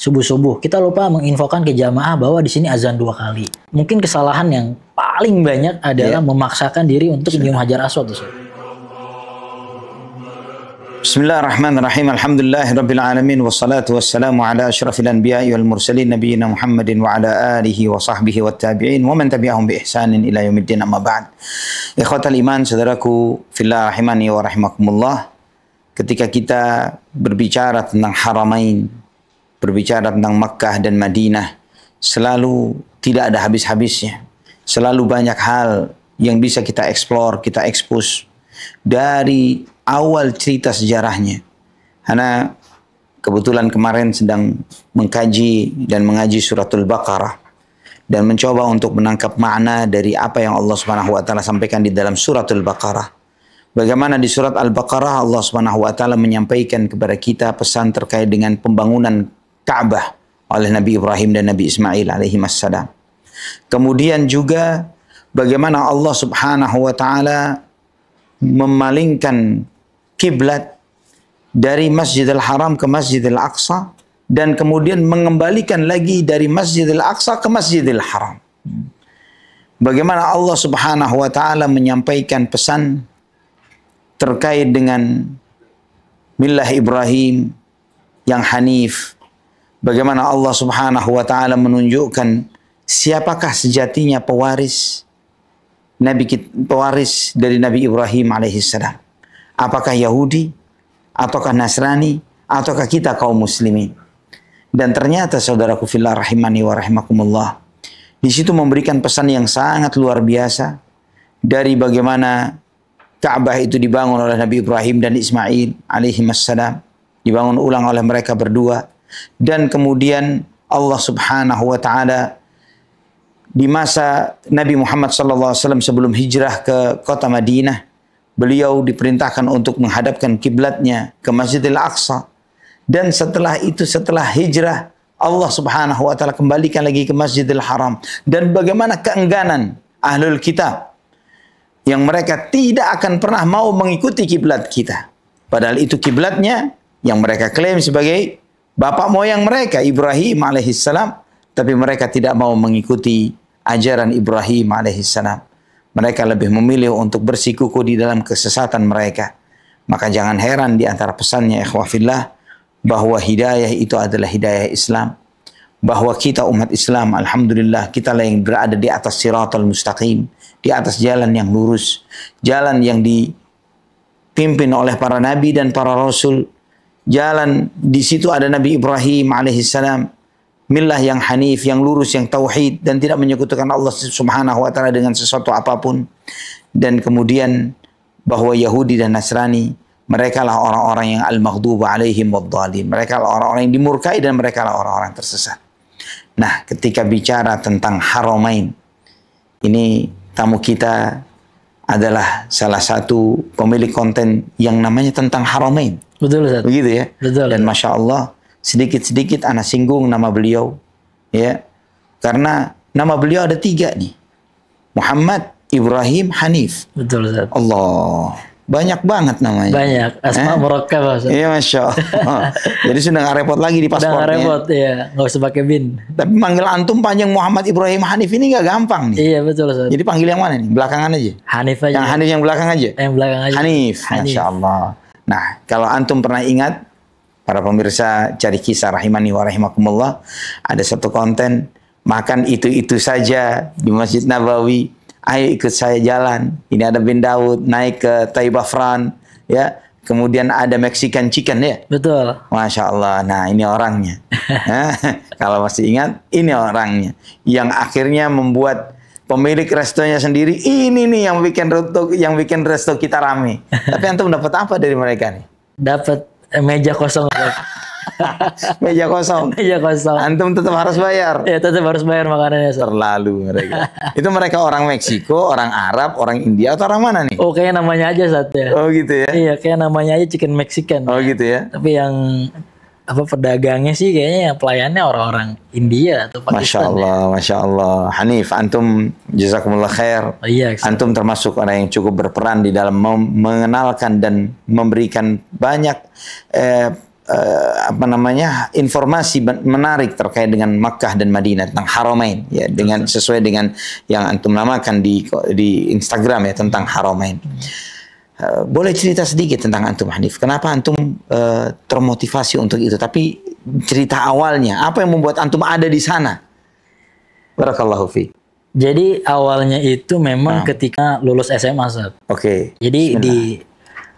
subuh-subuh. Kita lupa menginfokan ke jamaah bahwa di sini azan 2 kali. Mungkin kesalahan yang paling banyak adalah memaksakan diri untuk nyium Hajar Aswad. Bismillahirrahmanirrahim. Alhamdulillahirabbil alamin wassalatu wassalamu ala asyrafil anbiya'i wal mursalin nabiyina Muhammadin wa ala alihi wa sahbihi wat tabi'in wa man tabi'ahum bi ihsanin ila yaumiddin, amma ba'd. Ikhwatal iman, saudaraku fillah rahimani wa rahimakumullah. Ketika kita berbicara tentang Haramain, berbicara tentang Makkah dan Madinah, selalu tidak ada habis-habisnya. Selalu banyak hal yang bisa kita explore, kita expose dari awal cerita sejarahnya. Karena kebetulan kemarin sedang mengkaji dan mengaji suratul Baqarah dan mencoba untuk menangkap makna dari apa yang Allah Subhanahu wa taala sampaikan di dalam suratul Baqarah. Bagaimana di surat Al-Baqarah Allah Subhanahu wa taala menyampaikan kepada kita pesan terkait dengan pembangunan Ka'bah oleh Nabi Ibrahim dan Nabi Ismail alaihi wassalam. Kemudian juga bagaimana Allah Subhanahu wa taala memalingkan kiblat dari Masjidil Haram ke Masjidil Aqsa dan kemudian mengembalikan lagi dari Masjidil Aqsa ke Masjidil Haram. Bagaimana Allah Subhanahu wa taala menyampaikan pesan terkait dengan millah Ibrahim yang hanif. Bagaimana Allah Subhanahu wa taala menunjukkan siapakah sejatinya pewaris dari Nabi Ibrahim alaihissalam. Apakah Yahudi, ataukah Nasrani, ataukah kita kaum muslimin? Dan ternyata saudaraku fillah rahimani wa rahimakumullah, di situ memberikan pesan yang sangat luar biasa dari bagaimana Ka'bah itu dibangun oleh Nabi Ibrahim dan Ismail alaihissalam, dibangun ulang oleh mereka berdua, dan kemudian Allah Subhanahu wa taala di masa Nabi Muhammad sallallahu alaihi wasallam sebelum hijrah ke kota Madinah, beliau diperintahkan untuk menghadapkan kiblatnya ke Masjidil Aqsa. Dan setelah itu, setelah hijrah, Allah Subhanahu wa taala kembalikan lagi ke Masjidil Haram. Dan bagaimana keengganan ahlul kitab yang mereka tidak akan pernah mau mengikuti kiblat kita. Padahal itu kiblatnya yang mereka klaim sebagai bapak moyang mereka, Ibrahim alaihissalam, tapi mereka tidak mau mengikuti ajaran Ibrahim alaihissalam. Mereka lebih memilih untuk bersikuku di dalam kesesatan mereka. Maka jangan heran di antara pesannya ikhwafillah bahwa hidayah itu adalah hidayah Islam. Bahwa kita umat Islam, alhamdulillah, kita lah yang berada di atas siratal mustaqim, di atas jalan yang lurus, jalan yang dipimpin oleh para nabi dan para rasul. Jalan di situ ada Nabi Ibrahim alaihissalam, millah yang hanif, yang lurus, yang tauhid, dan tidak menyekutukan Allah Subhanahu wa taala dengan sesuatu apapun. Dan kemudian bahwa Yahudi dan Nasrani, mereka lah orang-orang yang al-maghdubu alaihim wad-dhalin. Mereka lah orang-orang yang dimurkai dan mereka lah orang-orang tersesat. Nah, ketika bicara tentang Haramain, ini tamu kita adalah salah satu pemilik konten yang namanya tentang Haramain. Betul, Ustaz. Begitu ya? Betul. Dan Masya Allah, sedikit-sedikit ana singgung nama beliau, ya, karena nama beliau ada 3 nih, Muhammad Ibrahim Hanif. Betul, Ustaz. Allah, banyak banget namanya. Banyak, asma murakkabah, Ustaz. Iya, Masya Allah. Jadi sudah nggak repot lagi di paspornya. Udah nggak repot, ya, nggak usah pakai bin. Tapi manggil antum panjang Muhammad Ibrahim Hanif ini nggak gampang nih. Iya, betul, Ustaz. Jadi panggil yang mana nih? Belakangan aja. Hanif aja. Yang Hanif yang belakang aja. Yang belakang aja. Hanif. Masya Allah. Nah, kalau antum pernah ingat, para pemirsa Cari Kisah rahimani wa rahimakumullah, ada satu konten makan itu-itu saja di Masjid Nabawi. Ayo ikut saya jalan. Ini ada bin Daud naik ke Taibah Fran, ya. Kemudian ada Mexican chicken, ya. Betul. Masya Allah. Nah, ini orangnya. Kalau masih ingat, ini orangnya yang akhirnya membuat pemilik restonya sendiri ini nih yang bikin resto kita rame. Tapi antum dapat apa dari mereka nih? Dapat meja kosong. Meja kosong. Meja kosong. Antum tetap harus bayar. Ya, tetap harus bayar makanannya. Terlalu mereka. Itu mereka orang Meksiko, orang Arab, orang India, atau orang mana nih? Oh, kayak namanya aja Sat, ya. Oh gitu ya? Iya, kayak namanya aja chicken Mexican. Oh gitu ya? Tapi yang pedagangnya sih kayaknya yang pelayannya orang-orang India atau Pakistan. Masya Allah, ya. Masya Allah. Hanif, antum jazakumullah khair. Oh, iya, antum termasuk orang yang cukup berperan di dalam mengenalkan dan memberikan banyak apa namanya, informasi menarik terkait dengan Makkah dan Madinah tentang Haramain ya, dengan sesuai dengan yang antum namakan di Instagram ya, tentang Haramain. Boleh cerita sedikit tentang antum Hanif? Kenapa antum termotivasi untuk itu? Tapi cerita awalnya, apa yang membuat antum ada di sana? Barakallahu fi. Jadi awalnya itu memang ketika lulus SMA, Ustaz. Oke. Jadi di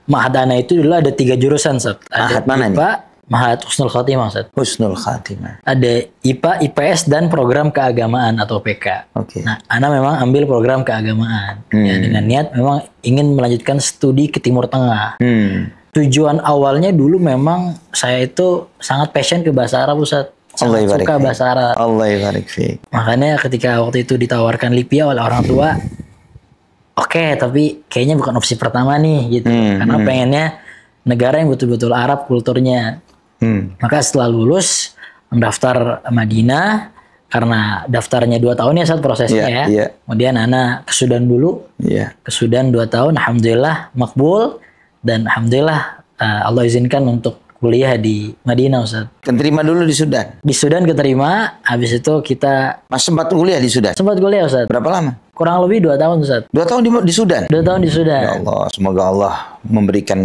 Ma'had Ana itu dulu ada 3 jurusan, Ustaz. Ma'had mana nih? Ma'had Husnul Khotimah, Ustaz. Husnul Khatimah. Ada IPA, IPS, dan program keagamaan atau PK. Oke. Nah, Ana memang ambil program keagamaan. Ya, dengan niat memang ingin melanjutkan studi ke Timur Tengah. Tujuan awalnya dulu memang saya itu sangat passion ke bahasa Arab, Ustaz. Sangat suka bahasa Arab. Allah yabarik fiik. Makanya ketika waktu itu ditawarkan Lipia oleh orang tua, oke, tapi kayaknya bukan opsi pertama nih gitu. Karena pengennya negara yang betul-betul Arab kulturnya. Maka setelah lulus mendaftar Madinah, karena daftarnya 2 tahun ya saat prosesnya ya. Kemudian Ana ke Sudan dulu. Ke Sudan 2 tahun, alhamdulillah makbul, dan alhamdulillah Allah izinkan untuk kuliah di Madinah, Ustaz. Keterima dulu di Sudan? Di Sudan keterima, habis itu kita... Mas sempat kuliah di Sudan? Sempat kuliah, Ustaz. Berapa lama? Kurang lebih 2 tahun, Ustaz. 2 tahun di Sudan? 2 tahun di Sudan. Ya Allah, semoga Allah memberikan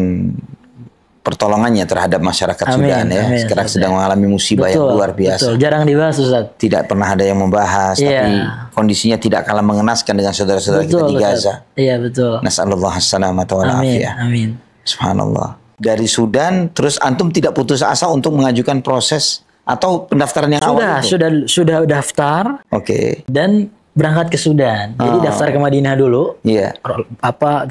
pertolongannya terhadap masyarakat Sudan ya. Sekarang sedang mengalami musibah yang luar biasa. Betul, jarang dibahas, Ustaz. Tidak pernah ada yang membahas, tapi kondisinya tidak kalah mengenaskan dengan saudara-saudara kita di Gaza. Iya, betul. Nasallallahu as-salamata wal afiyah. Amin. Subhanallah. Dari Sudan, terus antum tidak putus asa untuk mengajukan proses atau pendaftaran yang awal itu? Sudah daftar. Oke. Dan berangkat ke Sudan. Jadi daftar ke Madinah dulu. Iya.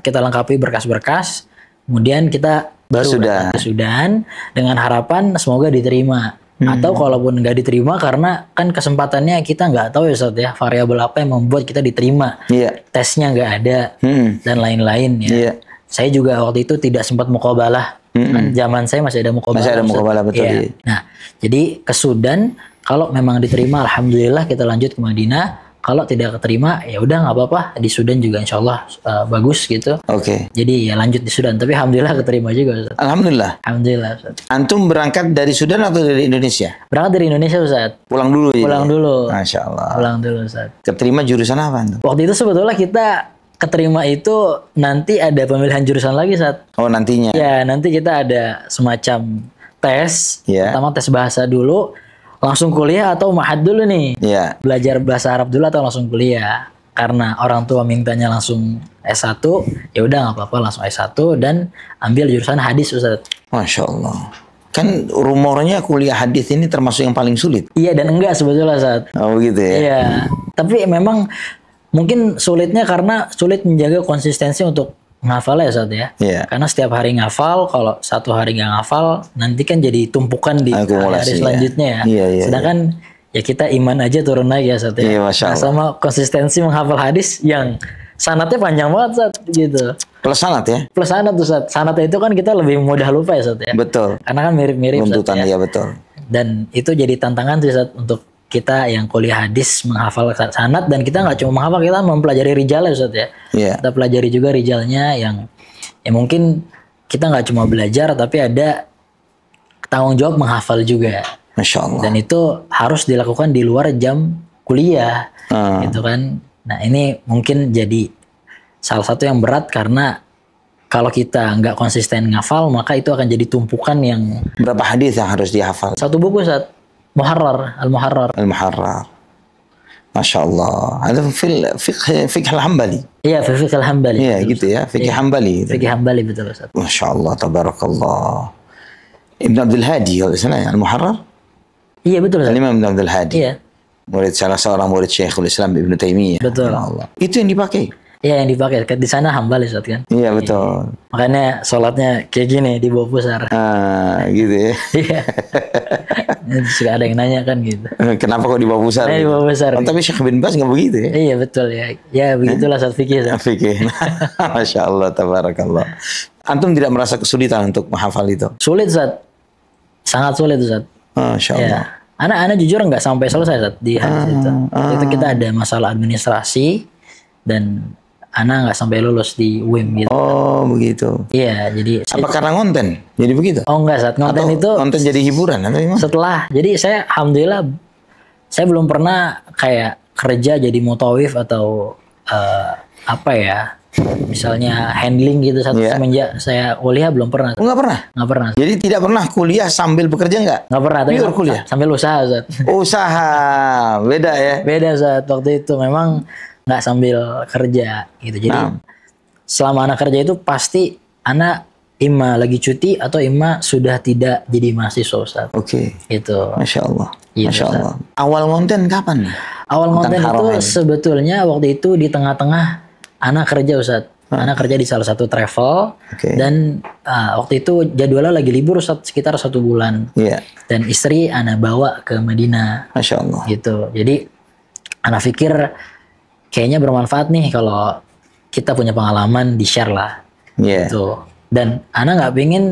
Kita lengkapi berkas-berkas. Kemudian kita baru ke Sudan dengan harapan semoga diterima. Atau kalaupun nggak diterima, karena kan kesempatannya kita nggak tahu ya, Ustaz ya, variabel apa yang membuat kita diterima. Tesnya nggak ada dan lain-lain ya. Saya juga waktu itu tidak sempat muqabalah. Kan zaman saya masih ada muqabalah. Masih ada muqabalah, betul. Ya. Nah, jadi ke Sudan, kalau memang diterima, alhamdulillah kita lanjut ke Madinah. Kalau tidak keterima, ya udah nggak apa-apa. Di Sudan juga insya Allah bagus gitu. Oke. Jadi ya lanjut di Sudan. Tapi alhamdulillah keterima juga, Ustaz. Alhamdulillah. Alhamdulillah, Ustaz. Antum berangkat dari Sudan atau dari Indonesia? Berangkat dari Indonesia, Ustaz. Pulang dulu ya? Pulang dulu. Masya Allah. Pulang dulu, Ustaz. Keterima jurusan apa antum? Waktu itu sebetulnya kita keterima itu nanti ada pemilihan jurusan lagi, Ustaz. Oh, nantinya? Ya, nanti kita ada semacam tes. Pertama tes bahasa dulu. Langsung kuliah atau ma'had dulu nih? Belajar bahasa Arab dulu atau langsung kuliah? Karena orang tua mintanya langsung S1, ya udah nggak apa-apa, langsung S1 dan ambil jurusan hadis, Ustaz. Masya Allah. Kan rumornya kuliah hadis ini termasuk yang paling sulit. Iya dan enggak sebetulnya, Ustaz. Oh gitu ya? Iya. Tapi memang mungkin sulitnya karena sulit menjaga konsistensi untuk ngafal ya, Ustaz ya. Karena setiap hari ngafal, kalau satu hari nggak ngafal, nanti kan jadi tumpukan di hari selanjutnya ya. Sedangkan ya kita iman aja turun naik ya, Ustaz ya. Nah, sama konsistensi menghafal hadis yang sanatnya panjang banget, Ustaz, gitu. Plus sanat ya? Plus sanat, Ustaz. Sanatnya itu kan kita lebih mudah lupa ya, Ustaz ya. Betul. Karena kan mirip-mirip, Ustaz ya. Betul. Dan itu jadi tantangan tuh, Ustaz, untuk kita yang kuliah hadis menghafal sanad, dan kita nggak cuma menghafal, kita mempelajari rijalnya, Ustaz ya. Kita pelajari juga rijalnya yang mungkin kita nggak cuma belajar tapi ada tanggung jawab menghafal juga. Masya Allah. Dan itu harus dilakukan di luar jam kuliah, gitu kan. Nah ini mungkin jadi salah satu yang berat karena kalau kita nggak konsisten ngafal maka itu akan jadi tumpukan yang. Berapa hadis yang harus dihafal? 1 buku, Ustaz. Al-Muharrar. Masya Allah. Ada fiqh al-Hambali. Iya, fiqh al-Hambali. Iya, gitu ya. Fiqh Hambali. Fiqh Hambali, betul, Ustaz. Masya Allah, tabarakallah. Ibn Abdul Hadi, Al-Muharrar? Iya, betul, Ustaz. Imam Ibn Abdul Hadi. Iya. Salah seorang murid Syekhul Islam Ibn Taimiyah. Betul. Allah. Itu yang dipakai? Iya, yang dipakai. Di sana Hambali, Ustaz kan? Iya, betul. Makanya sholatnya kayak gini, di bawah pusar. Gitu ya. Iya. Suka ada yang nanya kan gitu. Kenapa kok di bawah pusar? Di bawah pusar. Tapi Syekh bin Baz nggak begitu ya? Iya, betul ya. Ya, begitulah saat fikih. Fikih. Masya Allah, tabarakallah. Antum tidak merasa kesulitan untuk menghafal itu? Sulit, Ustaz. Sangat sulit, Ustaz. Masya Allah. Anak-anak jujur nggak sampai selesai, Ustaz, di hadis itu. Itu kita ada masalah administrasi dan Ana nggak sampai lulus di UIM gitu. Oh begitu. Iya, jadi Apa karena konten? Jadi begitu? oh enggak, saat konten Atau itu konten jadi hiburan atau gimana? setelah. Jadi saya alhamdulillah saya belum pernah kayak kerja jadi mutawif atau apa ya? Misalnya handling gitu semenjak saya kuliah belum pernah. Oh, nggak pernah? Nggak pernah. Jadi tidak pernah kuliah sambil bekerja nggak? Nggak pernah. Tapi Pure kuliah? sambil usaha, Ustaz. Usaha. Beda ya? Beda, Ustaz. Waktu itu memang nggak sambil kerja gitu. Jadi selama anak kerja itu pasti anak imma lagi cuti atau imma sudah tidak jadi mahasiswa, Ustaz. Oke. Gitu. Masya Allah. Gitu, Masya Allah. Awal konten kapan nih? Awal konten itu Haramain. sebetulnya waktu itu di tengah-tengah anak kerja, Ustaz. Anak kerja di salah satu travel. Dan waktu itu jadwalnya lagi libur, Ustaz, sekitar 1 bulan. Iya. Dan istri anak bawa ke Madinah. Masya Allah. Gitu. Jadi anak pikir kayaknya bermanfaat nih kalau kita punya pengalaman di share lah. Iya. Gitu. Dan anak nggak pengen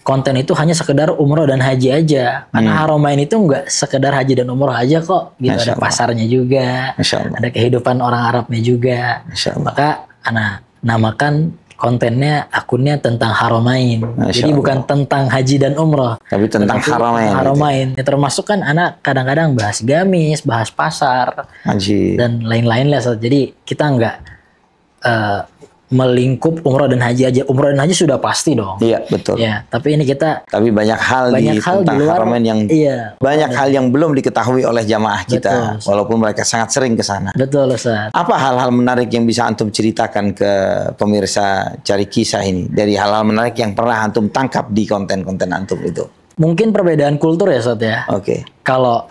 konten itu hanya sekedar umroh dan haji aja. Karena Haramain itu nggak sekedar haji dan umroh aja kok. Gitu. Masya Ada Allah. pasarnya juga. Masya Allah. Ada kehidupan orang Arabnya juga. Masya Allah. Maka anak namakan kontennya, akunnya tentang Haramain. Masya Jadi Allah. bukan tentang haji dan umroh. Tapi tentang Haramain. Haramain. Ya, termasuk kan anak kadang-kadang bahas gamis, bahas pasar, Haji. dan lain-lain lah. Jadi kita nggak melingkup umroh dan haji aja. Umroh dan haji sudah pasti dong. Iya betul. Ya, tapi ini kita Tapi banyak hal banyak hal di tentang luar. Haramain yang Iya. banyak hal yang belum diketahui oleh jamaah kita, Betul. walaupun mereka sangat sering ke sana. Betul, Ustaz. Apa hal-hal menarik yang bisa antum ceritakan ke pemirsa Cari Kisah ini dari hal-hal menarik yang pernah antum tangkap di konten-konten antum itu? Mungkin perbedaan kultur ya, Ustaz ya. Oke. Kalau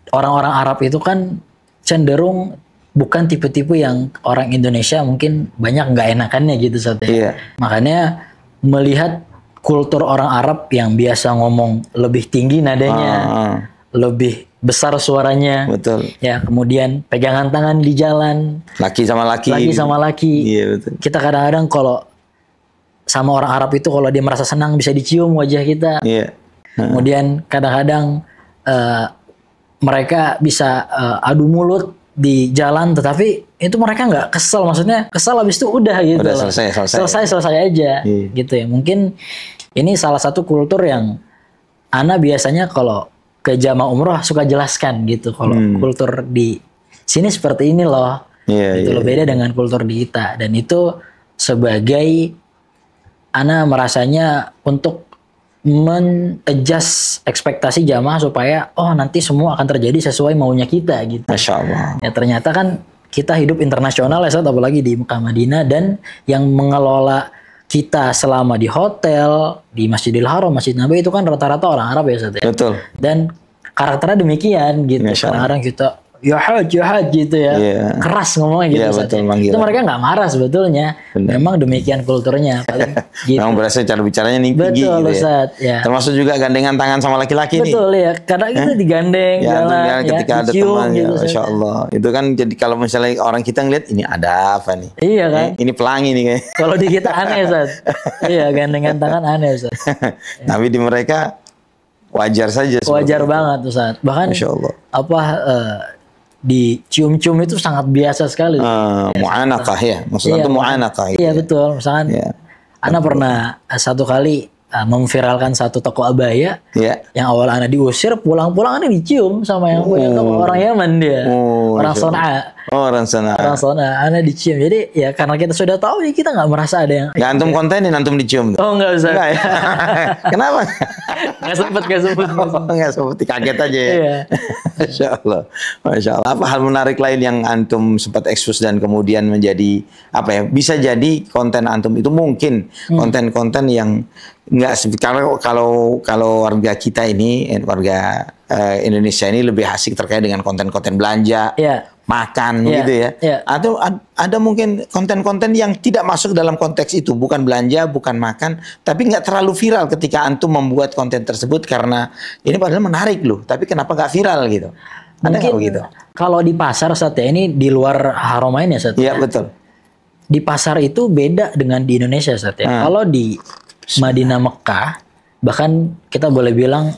orang-orang Arab itu kan cenderung bukan tipe-tipe yang orang Indonesia mungkin banyak nggak enakannya gitu, Ustaz ya. Iya. Makanya melihat kultur orang Arab yang biasa ngomong lebih tinggi nadanya, lebih besar suaranya, Betul. ya, kemudian pegangan tangan di jalan, Laki sama laki. laki sama laki. Iya betul. Kita kadang-kadang kalau sama orang Arab itu kalau dia merasa senang bisa dicium wajah kita. Iya. Kemudian kadang-kadang mereka bisa adu mulut di jalan, tetapi itu mereka nggak kesel, maksudnya kesel habis itu udah gitu. Udah loh. selesai aja, Iya. gitu ya. Mungkin ini salah satu kultur yang Ana biasanya kalau ke jamaah umroh suka jelaskan gitu, kalau kultur di sini seperti ini loh, Iya, gitu iya, loh, beda dengan kultur di kita, dan itu sebagai Ana merasanya untuk men-adjust ekspektasi jamaah supaya nanti semua akan terjadi sesuai maunya kita gitu. Masya Allah. Ya ternyata kan kita hidup internasional ya, Ustaz, apalagi di Mekah Madinah, dan yang mengelola kita selama di hotel, di Masjidil Haram, Masjid Nabawi itu kan rata-rata orang Arab ya, Ustaz ya. Betul. Dan karakternya demikian gitu. Masya Allah. Kadang-kadang kita ya haj gitu ya. Iya. Keras ngomongnya gitu. Iya, Ustaz, betul, ya. panggilan. Itu mereka nggak marah sebetulnya. Benar. Memang demikian kulturnya. Paling gitu. Memang berasa cara bicaranya tinggi Betul, gitu ya. Ustaz, ya. Termasuk juga gandengan tangan sama laki-laki nih. Betul ya. Kadang kita digandeng Ya, jalan, ya, ketika ada dicium teman ya, gitu, Ustaz. Masya Allah. Itu kan jadi kalau misalnya orang kita ngeliat ini ada apa nih? Iya kan? Ini pelangi nih kayak. Kalau di kita aneh, Ustaz. Iya, gandengan tangan aneh, Ustaz. Tapi di mereka wajar saja. seperti Wajar itu. banget, Ustaz. Bahkan Masya Allah. di cium-cium itu sangat biasa sekali. Mu'anaqah ya. Maksudnya itu mu'anaqah. Gitu Iya, ya. betul. Misalkan Iya. Ana pernah satu kali memviralkan satu toko abaya Iya. yang awal Ana diusir, pulang-pulang Ana dicium sama yang punya toko, orang Yaman dia. Orang Masya Allah. Son'a. Oh, orang sana. Orang Son'a, Ana dicium. Jadi ya karena kita sudah tahu ya kita nggak merasa ada yang Nggak antum kontenin, antum dicium tuh. oh nggak usah. Nggak ya? Kenapa? Nggak sempet. Nggak seperti kaget aja ya. Iya. Masya Allah. Masya Allah. Apa hal menarik lain yang antum sempat ekspos dan kemudian menjadi apa ya? Bisa jadi konten antum itu mungkin konten-konten yang kalau warga kita ini, warga Indonesia ini lebih asik terkait dengan konten-konten belanja, Iya. makan Iya, gitu ya. iya. Atau ada mungkin konten-konten yang tidak masuk dalam konteks itu, bukan belanja, bukan makan, tapi nggak terlalu viral ketika antum membuat konten tersebut karena ini padahal menarik loh, tapi kenapa nggak viral gitu? Ada nggak Mungkin begitu? kalau di pasar, Ustaz ya, ini di luar Haramain ya, Ustaz. Iya betul. Di pasar itu beda dengan di Indonesia, Ustaz ya. Kalau di Madinah, Mekah, bahkan kita boleh bilang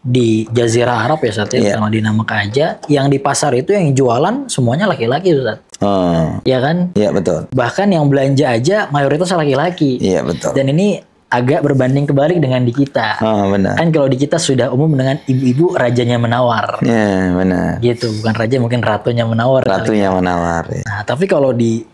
di Jazirah Arab ya, Ustaz ya, Iya. Madinah, Mekah aja, yang di pasar itu yang jualan semuanya laki-laki, Ustaz. Ya kan? Iya betul. Bahkan yang belanja aja mayoritas laki-laki. Iya betul. Dan ini agak berbanding kebalik dengan di kita. Benar. Kan kalau di kita sudah umum dengan ibu-ibu rajanya menawar. Iya benar. Gitu, bukan raja mungkin ratunya menawar. Ratunya menawar. Ya. Nah, tapi kalau di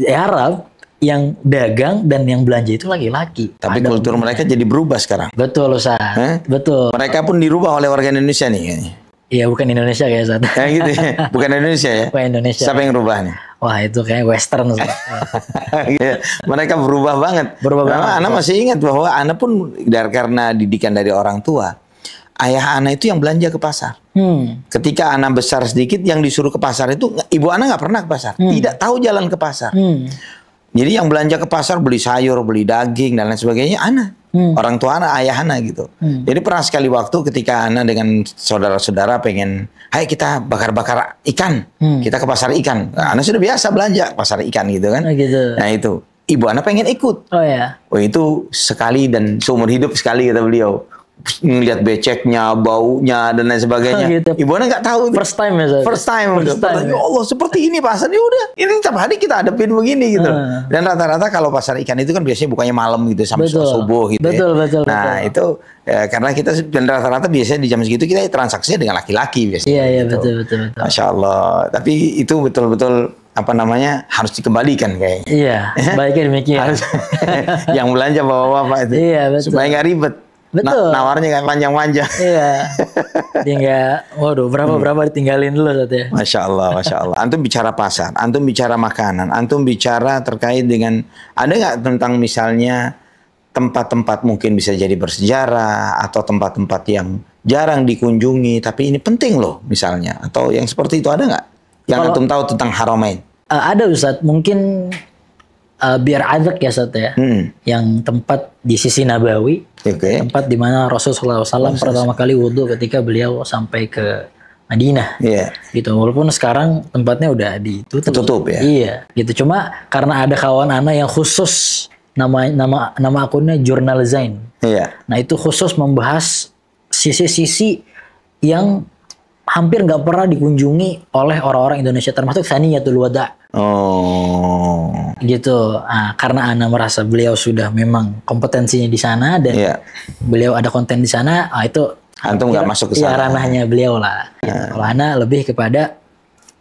Arab yang dagang dan yang belanja itu laki-laki. Tapi kultur mereka jadi berubah sekarang. Betul, Ustaz. Betul. Mereka pun dirubah oleh warga Indonesia nih kayaknya. Iya, bukan Indonesia kayak Ustaz. Ya gitu ya. Bukan Indonesia ya. Bukan Indonesia. Siapa yang rubah nih? Wah, itu kayak western Ustaz. Mereka berubah banget. Ana masih ingat bahwa Ana pun karena didikan dari orang tua. Ayah Ana itu yang belanja ke pasar. Ketika Ana besar sedikit, yang disuruh ke pasar itu ibu Ana nggak pernah ke pasar. Tidak tahu jalan ke pasar. Jadi yang belanja ke pasar beli sayur, beli daging dan lain sebagainya Ana. Orang tua Ana, ayah Ana gitu. Jadi pernah sekali waktu ketika Ana dengan saudara-saudara pengen, "Hai kita bakar-bakar ikan." Kita ke pasar ikan. Ana sudah biasa belanja ke pasar ikan gitu kan. Gitu. Nah itu, ibu Ana pengen ikut. Oh ya. Oh itu sekali dan seumur hidup sekali kata beliau. Ngelihat beceknya, baunya dan lain sebagainya. Gitu. Ibu Ana nggak tahu. First time ya. First time. Ya Allah seperti ini pasar. Ya udah, ini tiap hari kita hadapin begini gitu. Dan rata-rata kalau pasar ikan itu kan biasanya bukanya malam gitu sampai subuh gitu. Betul. Nah itu karena kita dan rata-rata biasanya di jam segitu kita transaksinya dengan laki-laki biasanya. Iya gitu. betul. Masya Allah. Tapi itu betul-betul harus dikembalikan kayaknya. Iya, baiknya demikian. Yang belanja bawa-bawa itu. Iya betul. Supaya nggak ribet. Betul. Nawarnya kayak panjang-panjang. Iya. Dia waduh, berapa ditinggalin dulu Ustaz ya. Masya Allah. Antum bicara pasar, antum bicara makanan, antum bicara terkait dengan, ada nggak tentang misalnya tempat-tempat mungkin bisa jadi bersejarah, atau tempat-tempat yang jarang dikunjungi, tapi ini penting loh misalnya, atau yang seperti itu ada nggak? Yang antum tahu tentang Haramain? Ada Ustaz, mungkin biar adek ya Ustaz ya. Yang tempat di sisi Nabawi, tempat di mana Rasulullah SAW pertama kali wudhu ketika beliau sampai ke Madinah. Gitu. Walaupun sekarang tempatnya udah ditutup. Ya. Iya, gitu. Cuma karena ada kawan ana yang khusus nama akunnya Jurnal Zain. Nah, itu khusus membahas sisi-sisi yang hampir nggak pernah dikunjungi oleh orang-orang Indonesia, termasuk Saniyatul Wada. Gitu. Nah, karena Ana merasa beliau sudah memang kompetensinya di sana dan beliau ada konten di sana, itu antum nggak masuk ke sana. Ranahnya beliau lah. Gitu. Kalau Ana lebih kepada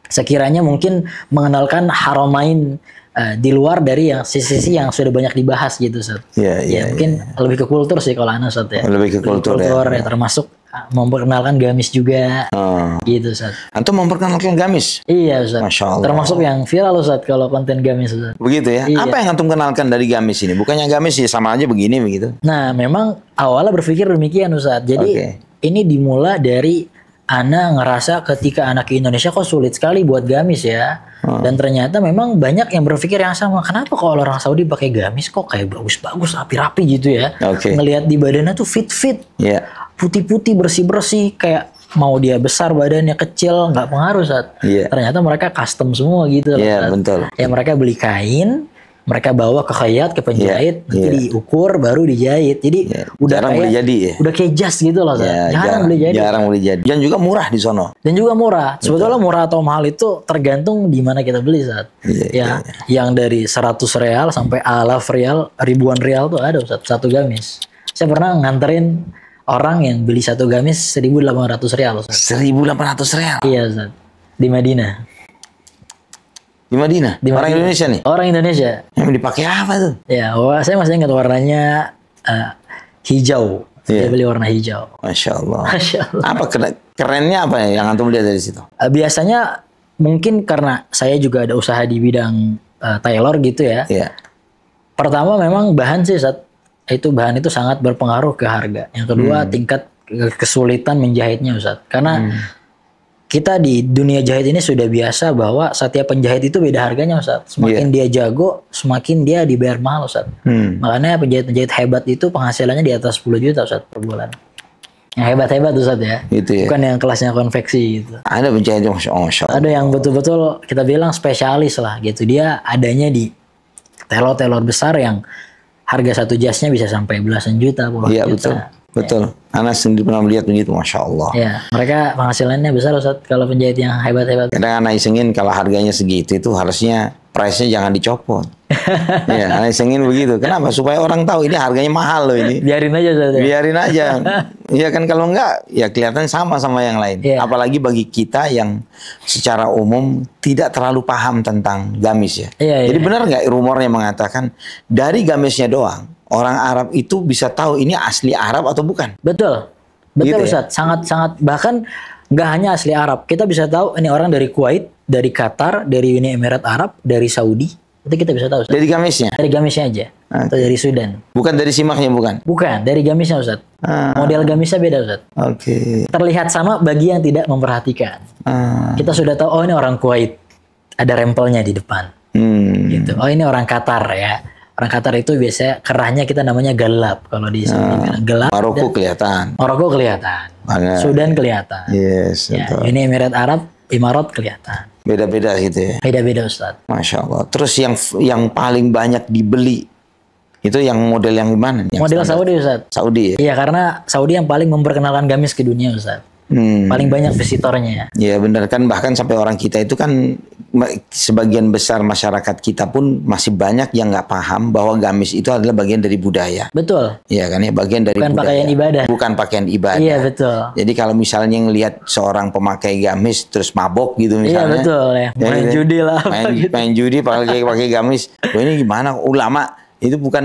sekiranya mungkin mengenalkan Haramain di luar dari yang sisi-sisi yang sudah banyak dibahas gitu, Ustaz. Mungkin lebih ke kultur sih kalau Ana, Ustaz ya. Lebih ke kultur ya, termasuk memperkenalkan gamis juga, gitu Ustaz. Antum memperkenalkan gamis? Iya Ustaz. Masya Allah. Termasuk yang viral Ustaz kalau konten gamis Ustaz. Begitu ya? Iya. Apa yang antum kenalkan dari gamis ini? Bukannya gamis ya sama aja begini begitu? Nah memang awalnya berpikir demikian Ustaz. Jadi ini dimulai dari Ana ngerasa ketika anak ke Indonesia kok sulit sekali buat gamis ya. Dan ternyata memang banyak yang berpikir yang sama. Kenapa kalau orang Saudi pakai gamis kok kayak bagus-bagus, rapi-rapi gitu ya? Ngelihat di badannya tuh fit-fit. Putih-putih, bersih-bersih, kayak mau dia besar badannya kecil nggak pengaruh Ustaz. Ternyata mereka custom semua gitu. Betul. Ya mereka beli kain, mereka bawa ke khayat, ke penjahit, nanti diukur baru dijahit. Jadi udah jarang kayak beli jadi ya. Udah kayak jas gitu loh Ustaz. Jarang beli jadi. Jarang beli jadi. Dan juga murah di sono. Dan juga murah. Sebetulnya murah atau mahal itu tergantung di mana kita beli Ustaz. Yang dari 100 real sampai alaf real, ribuan real tuh ada Ustaz, satu gamis. Saya pernah nganterin orang yang beli satu gamis 1.800 real Ustaz. 1.800 real? Iya Ustaz. Di Madinah. Di Madinah? Orang Indonesia nih? Orang Indonesia. Yang dipakai apa tuh? Ya, saya masih ingat warnanya hijau. Dia beli warna hijau. Masya Allah. Apa kerennya apa ya yang antum lihat dari situ? Biasanya mungkin karena saya juga ada usaha di bidang tailor gitu ya. Pertama memang bahan sih Ustaz. Bahan itu sangat berpengaruh ke harga. Yang kedua tingkat kesulitan menjahitnya Ustaz. Karena kita di dunia jahit ini sudah biasa bahwa setiap penjahit itu beda harganya Ustaz. Semakin dia jago, semakin dia dibayar mahal Ustaz. Makanya penjahit-penjahit hebat itu penghasilannya di atas 10 juta Ustaz per bulan. Yang hebat-hebat Ustaz ya. Bukan yang kelasnya konveksi gitu. Ada penjahit yang Masya Allah. Ada yang betul-betul kita bilang spesialis lah gitu. Dia adanya di tailor-tailor besar yang harga satu jasnya bisa sampai belasan juta, puluhan juta. Betul. Anas sendiri pernah melihat begitu, Masya Allah. Ya, mereka penghasilannya besar Ustaz kalau penjahit yang hebat-hebat. Kadang anak isengin kalau harganya segitu itu harusnya price-nya jangan dicopot. Ya, anak isengin begitu. Kenapa? Supaya orang tahu ini harganya mahal loh ini. Biarin aja Ustaz. Biarin aja. Ya kan kalau enggak ya kelihatan sama yang lain. Yeah. Apalagi bagi kita yang secara umum tidak terlalu paham tentang gamis ya. Yeah, Jadi yeah. benar nggak rumornya mengatakan dari gamisnya doang orang Arab itu bisa tahu ini asli Arab atau bukan? Betul Gitu ya? Ustaz. Sangat bahkan nggak hanya asli Arab. Kita bisa tahu ini orang dari Kuwait, dari Qatar, dari Uni Emirat Arab, dari Saudi. Itu kita bisa tahu Ustaz. Dari gamisnya? Dari gamisnya aja. Atau dari Sudan. Bukan dari simaknya, bukan? Bukan, dari gamisnya Ustaz. Model gamisnya beda Ustaz. Oke. Terlihat sama bagi yang tidak memperhatikan. Kita sudah tahu, oh ini orang Kuwait. Ada rempelnya di depan. Gitu. Oh ini orang Qatar ya. Orang Qatar itu biasanya kerahnya kita namanya galab. Kalau di Saudi bilang gelap. Maroko kelihatan. Maroko kelihatan. Banget. Sudan kelihatan. Yes. Ya, betul. Uni Emirat Arab, Imarat kelihatan. Beda-beda gitu ya. Beda-beda Ustaz. Masya Allah. Terus yang paling banyak dibeli itu yang model yang gimana? Yang Model standar? Saudi Ustaz. Saudi ya? Iya karena Saudi yang paling memperkenalkan gamis ke dunia Ustaz. Paling banyak visitornya. Ya benar kan, bahkan sampai orang kita itu kan sebagian besar masyarakat kita pun masih banyak yang nggak paham bahwa gamis itu adalah bagian dari budaya. Betul. Iya kan ya, bagian dari Bukan budaya. pakaian ibadah. Bukan pakaian ibadah. Iya betul. Jadi kalau misalnya ngelihat seorang pemakai gamis terus mabok gitu Iya misalnya. betul ya. Main judi lah. apa gitu. Main judi pakai gamis. Loh, ini gimana ulama? Itu bukan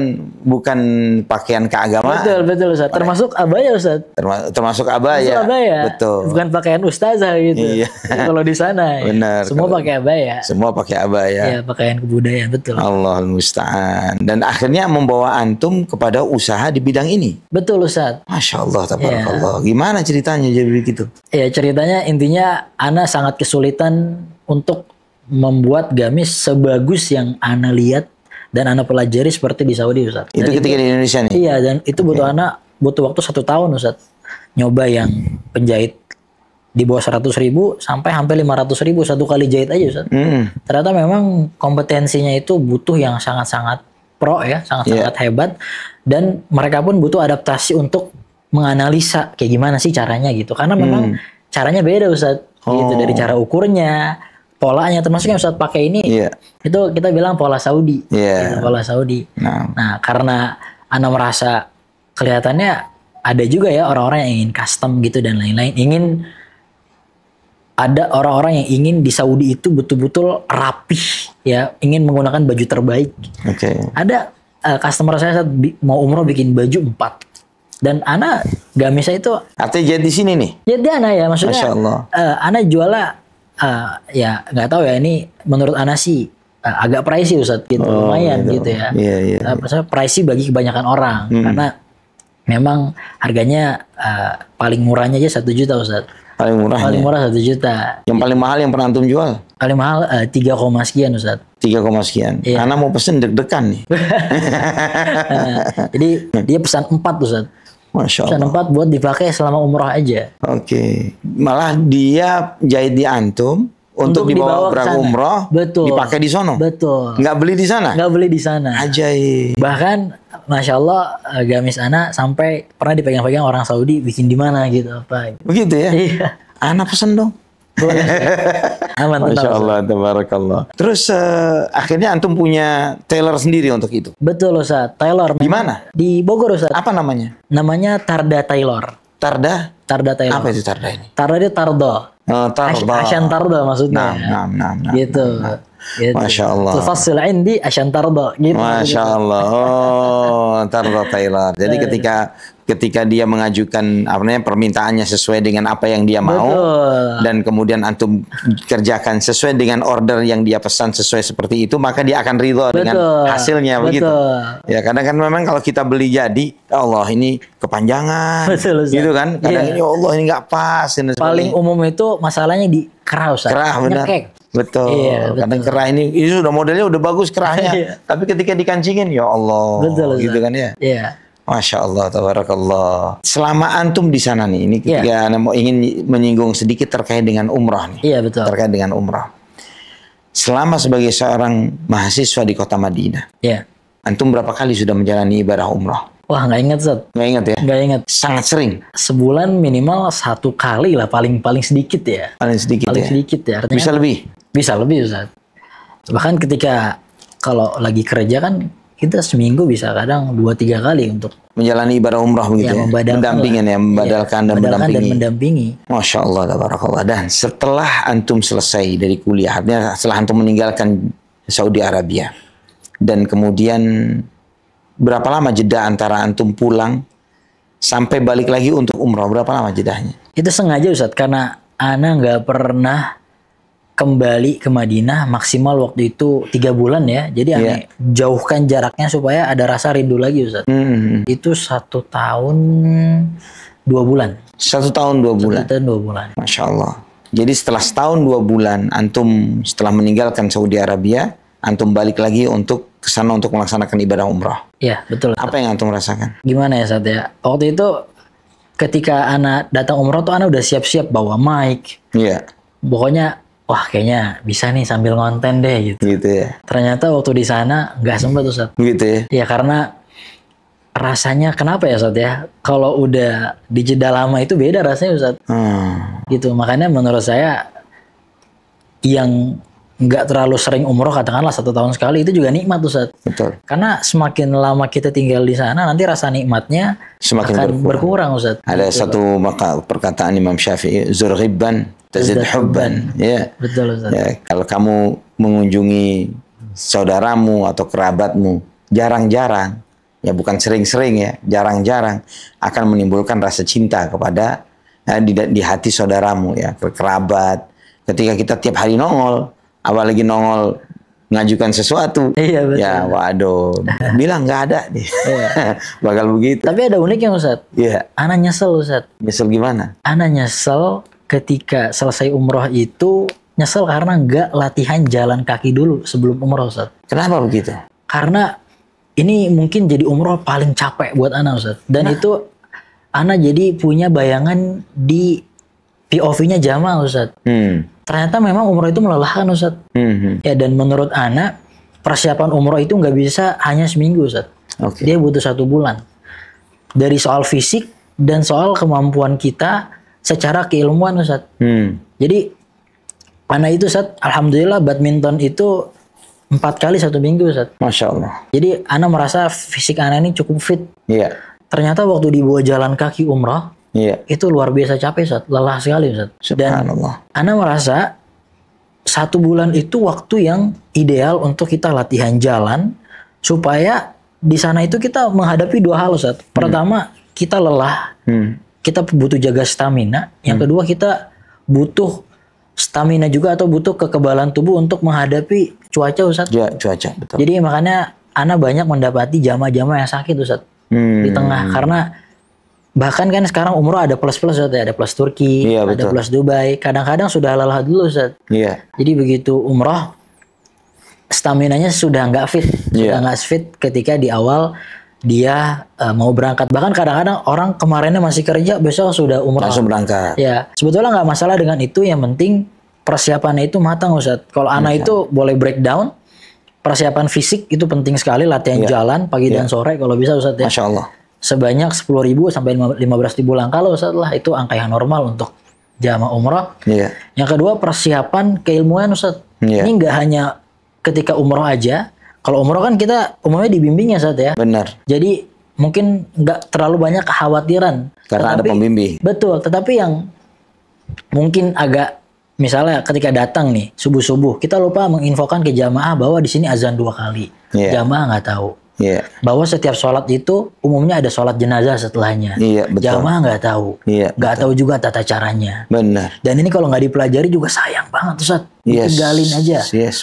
pakaian keagamaan. Betul Ustaz. Termasuk abaya Ustaz. Termasuk abaya. Termasuk abaya. Betul. Bukan pakaian ustazah gitu. Iya. Kalau di sana ya. Benar. Semua pakai abaya. Semua pakai abaya. Iya, pakaian kebudayaan betul. Allahul musta'an. Dan akhirnya membawa antum kepada usaha di bidang ini. Betul Ustaz. Masya Allah, tabarakallah. Gimana ceritanya jadi begitu? Ya ceritanya intinya Ana sangat kesulitan untuk membuat gamis sebagus yang Ana lihat dan Ana pelajari seperti di Saudi Ustaz. Itu ketika di Indonesia nih? Iya, dan itu butuh waktu 1 tahun Ustaz. Nyoba yang penjahit di bawah 100.000 sampai hampir 500.000 satu kali jahit aja Ustaz. Ternyata memang kompetensinya itu butuh yang sangat-sangat pro ya, sangat-sangat hebat. Dan mereka pun butuh adaptasi untuk menganalisa kayak gimana sih caranya gitu. Karena memang caranya beda Ustaz. Gitu, dari cara ukurnya, polanya, termasuk yang Ustaz pakai ini, itu kita bilang pola Saudi. Gitu, pola Saudi. Nah, karena Ana merasa kelihatannya ada juga ya orang-orang yang ingin custom gitu dan lain-lain. Ada orang-orang yang ingin di Saudi itu betul-betul rapih ya, ingin menggunakan baju terbaik. Ada customer saya saat mau umroh bikin baju 4. Dan Ana gamisnya itu artinya jadi di sini nih. Jadi Ana ya maksudnya. Masya Allah. Ana jualnya ya nggak tahu ya, ini menurut Ana sih agak pricey Ustaz gitu, lumayan gitu ya. Maksudnya pricey bagi kebanyakan orang karena memang harganya paling murahnya aja 1 juta Ustaz. Paling murah. Paling murah 1 juta. Yang paling mahal yang pernah antum jual? Paling mahal 3, sekian Ustaz. 3, sekian. Iya. Karena mau pesen deg-degan nih. Jadi dia pesan 4 Ustaz. Masya Pesan Allah. 4 buat dipakai selama umroh aja. Malah dia jahit di antum untuk dibawa ke sana. umroh, Betul. dipakai di sono. Betul. Nggak beli di sana? Nggak beli di sana. Ajaib. Bahkan Masya Allah gamis Ana sampai pernah dipegang-pegang orang Saudi, bikin di mana gitu apa. Begitu ya? Iya. Ana pesen dong. Boleh. Aman, tenang, Masya Ustaz. Allah, tabarakallah. Terus akhirnya antum punya tailor sendiri untuk itu? Betul Ustaz. Tailor. Di mana? Di Bogor Ustaz. Apa namanya? Namanya Tarda Tailor. Tarda? Tarda Tailor. Apa itu Tarda ini? Tarda itu Tardo. Tarda. Asyan Tarda maksudnya. Nah. Gitu. Gitu. Masya Allah. Tufasil indi Asyan Tarda. Gitu. Masya Allah. Oh, Tarda Tailor. Jadi ketika dia mengajukan permintaannya sesuai dengan apa yang dia mau, Betul. dan kemudian antum kerjakan sesuai dengan order yang dia pesan sesuai seperti itu, maka dia akan ridho dengan hasilnya. Begitu. Ya kadang kan memang kalau kita beli jadi, ya Allah ini kepanjangan. Betul, Ustaz. Gitu kan. Kadang ini, ya Allah ini nggak pas. Paling umum itu masalahnya di kerah Ustaz. Kerah, benar. Nyekek. Betul. Iya, Kadang kerah ini sudah modelnya udah bagus kerahnya. Iya. Tapi ketika dikancingin, ya Allah. Betul, gitu Ustaz. kan ya. Iya. Masya Allah, tabarakallah. Selama antum di sana nih, ini ketika Anda mau ingin menyinggung sedikit terkait dengan umrah nih. Iya betul. Terkait dengan umrah. Selama sebagai seorang mahasiswa di kota Madinah, Iya. Antum berapa kali sudah menjalani ibadah umrah? Wah, nggak ingat Ustaz. Nggak ingat ya? Nggak ingat. Sangat sering. Sebulan minimal 1 kali lah, paling sedikit ya. Paling sedikit Paling ya? sedikit ya. Artinya Bisa lebih? Bisa lebih Ustaz. Bahkan ketika kalau lagi kerja kan kita seminggu bisa kadang 2-3 kali untuk Menjalani ibadah umrah begitu ya? Mendampingin ya, membadalkan dan mendampingi. Masya Allah, tabarakallah. Dan setelah antum selesai dari kuliah, artinya setelah antum meninggalkan Saudi Arabia, dan kemudian berapa lama jeda antara antum pulang sampai balik lagi untuk umrah? Berapa lama jedanya? Itu sengaja Ustaz, karena ana nggak pernah kembali ke Madinah maksimal waktu itu 3 bulan ya. Jadi ana jauhkan jaraknya supaya ada rasa rindu lagi Ustaz. Itu 1 tahun 2 bulan. 1 tahun 2 bulan? 1 tahun 2 bulan. Masya Allah. Jadi setelah setahun 2 bulan antum setelah meninggalkan Saudi Arabia, antum balik lagi untuk ke sana untuk melaksanakan ibadah umrah. Iya, betul. Apa yang antum rasakan? Gimana ya Ustaz ya? Waktu itu ketika ana datang umrah tuh ana udah siap-siap bawa mic. Iya. Pokoknya wah kayaknya bisa nih sambil ngonten deh gitu. Gitu ya. Ternyata waktu di sana nggak sempat Ustaz. Gitu ya. Ya karena rasanya kenapa ya Ustaz ya? Kalau udah di jeda lama itu beda rasanya Ustaz. Gitu. Makanya menurut saya yang nggak terlalu sering umroh katakanlah 1 tahun sekali itu juga nikmat Ustaz. Betul. Karena semakin lama kita tinggal di sana nanti rasa nikmatnya semakin akan berkurang Ustaz. Ada gitu satu perkataan Imam Syafi'i, zur ghibban tazid hubban. Ya. Betul Ustaz. Ya, kalau kamu mengunjungi saudaramu atau kerabatmu jarang-jarang, ya bukan sering-sering ya, jarang-jarang akan menimbulkan rasa cinta kepada di hati saudaramu ya, kerabat. Ketika kita tiap hari nongol, apalagi nongol ngajukan sesuatu, iya, betul. Ya waduh, bilang nggak ada nih, iya. Bakal begitu. Tapi ada uniknya Ustaz. Iya. Ana nyesel Ustaz. Nyesel gimana? Ana nyesel ketika selesai umroh itu, nyesel karena nggak latihan jalan kaki dulu sebelum umroh Ustaz. Kenapa begitu? Karena ini mungkin jadi umroh paling capek buat Ana Ustaz. Dan itu Ana jadi punya bayangan di POV-nya jamaah Ustaz. Ternyata memang umroh itu melelahkan Ustaz. Ya, dan menurut Ana persiapan umroh itu nggak bisa hanya seminggu Ustaz. Dia butuh 1 bulan. Dari soal fisik dan soal kemampuan kita secara keilmuan Ustaz. Jadi Ana itu Ustaz, alhamdulillah badminton itu 4 kali 1 minggu Ustaz. Masya Allah. Jadi Ana merasa fisik Ana ini cukup fit. Iya. Ternyata waktu dibawa jalan kaki umroh, itu luar biasa capek Ustaz, lelah sekali Ustaz. Dan Ana merasa 1 bulan itu waktu yang ideal untuk kita latihan jalan supaya di sana itu kita menghadapi 2 hal Ustaz. Pertama, kita lelah, kita butuh jaga stamina. Yang kedua, kita butuh stamina juga atau butuh kekebalan tubuh untuk menghadapi cuaca Ustaz. Ya, cuaca, betul. Jadi makanya Ana banyak mendapati jamaah-jamaah yang sakit Ustaz di tengah, karena bahkan kan sekarang umroh ada plus-plus Ustaz ya, ada plus Turki, ada plus Dubai. Kadang-kadang sudah lelah dulu Ustaz. Jadi begitu umroh staminanya sudah nggak fit, sudah nggak fit ketika di awal dia mau berangkat. Bahkan kadang-kadang orang kemarinnya masih kerja, besok sudah umroh. Langsung berangkat. Ya, sebetulnya nggak masalah dengan itu. Yang penting persiapannya itu matang Ustaz. Kalau Ana itu boleh breakdown, persiapan fisik itu penting sekali, latihan jalan pagi dan sore kalau bisa Ustaz ya. Masya Allah. Sebanyak 10.000 sampai 15.000 langkah loh Ustaz lah, itu angka yang normal untuk jamaah umroh. Yang kedua persiapan keilmuan Ustaz. Ini nggak hanya ketika umroh aja. Kalau umroh kan kita umumnya dibimbing ya Ustaz ya. Benar. Jadi mungkin nggak terlalu banyak kekhawatiran. Karena ada pembimbing. Betul. Tetapi yang mungkin agak, misalnya ketika datang nih subuh-subuh, kita lupa menginfokan ke jamaah bahwa di sini azan 2 kali. Jamaah nggak tahu. Bahwa setiap sholat itu umumnya ada sholat jenazah setelahnya. Jamaah nggak tahu. Nggak tahu juga tata caranya. Benar. Dan ini kalau nggak dipelajari juga sayang banget Ustaz. Tinggalin aja.